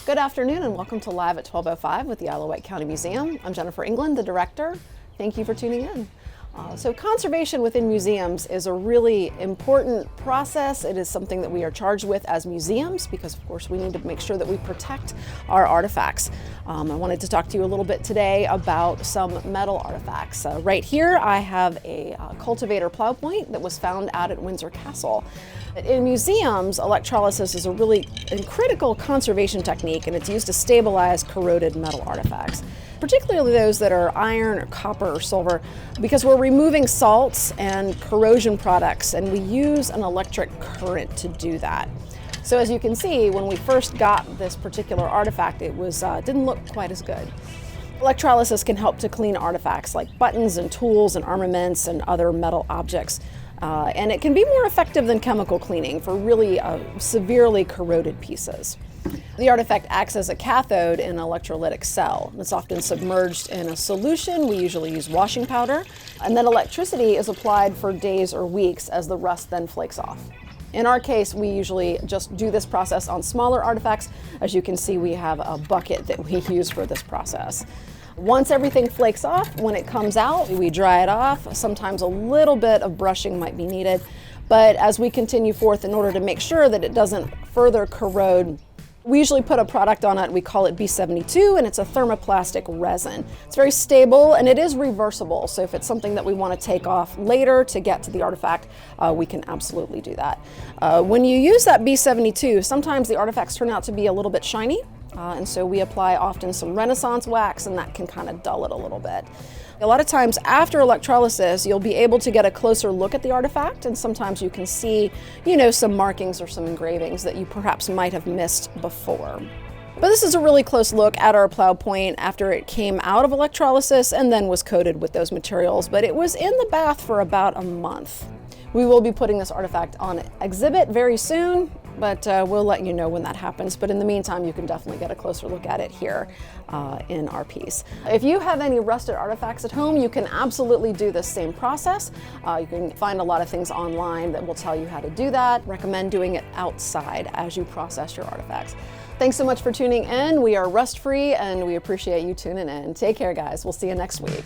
Good afternoon and welcome to Live at 12:05 with the Isle of Wight County Museum. I'm Jennifer England, the director. Thank you for tuning in. So conservation within museums is a really important process. It is something that we are charged with as museums because, of course, we need to make sure that we protect our artifacts. I wanted to talk to you a little bit today about some metal artifacts. Right here I have a cultivator plow point that was found out at Windsor Castle. In museums, electrolysis is a really critical conservation technique, and it's used to stabilize corroded metal artifacts, particularly those that are iron or copper or silver, because we're removing salts and corrosion products, and we use an electric current to do that. So as you can see, when we first got this particular artifact, it didn't look quite as good. Electrolysis can help to clean artifacts like buttons and tools and armaments and other metal objects. And it can be more effective than chemical cleaning for really severely corroded pieces. The artifact acts as a cathode in an electrolytic cell. It's often submerged in a solution. We usually use washing powder. And then electricity is applied for days or weeks as the rust then flakes off. In our case, we usually just do this process on smaller artifacts. As you can see, we have a bucket that we use for this process. Once everything flakes off, when it comes out, we dry it off. Sometimes a little bit of brushing might be needed. But as we continue forth, in order to make sure that it doesn't further corrode, we usually put a product on it. We call it B72, and it's a thermoplastic resin. It's very stable, and it is reversible. So if it's something that we want to take off later to get to the artifact, we can absolutely do that. When you use that B72, sometimes the artifacts turn out to be a little bit shiny. And so we apply often some Renaissance wax, and that can kind of dull it a little bit. A lot of times after electrolysis, you'll be able to get a closer look at the artifact, and sometimes you can see, some markings or some engravings that you perhaps might have missed before. But this is a really close look at our plow point after it came out of electrolysis and then was coated with those materials, but it was in the bath for about a month. We will be putting this artifact on exhibit very soon, but we'll let you know when that happens. But in the meantime, you can definitely get a closer look at it here in our piece. If you have any rusted artifacts at home, you can absolutely do this same process. You can find a lot of things online that will tell you how to do that. Recommend doing it outside as you process your artifacts. Thanks so much for tuning in. We are rust-free, and we appreciate you tuning in. Take care, guys. We'll see you next week.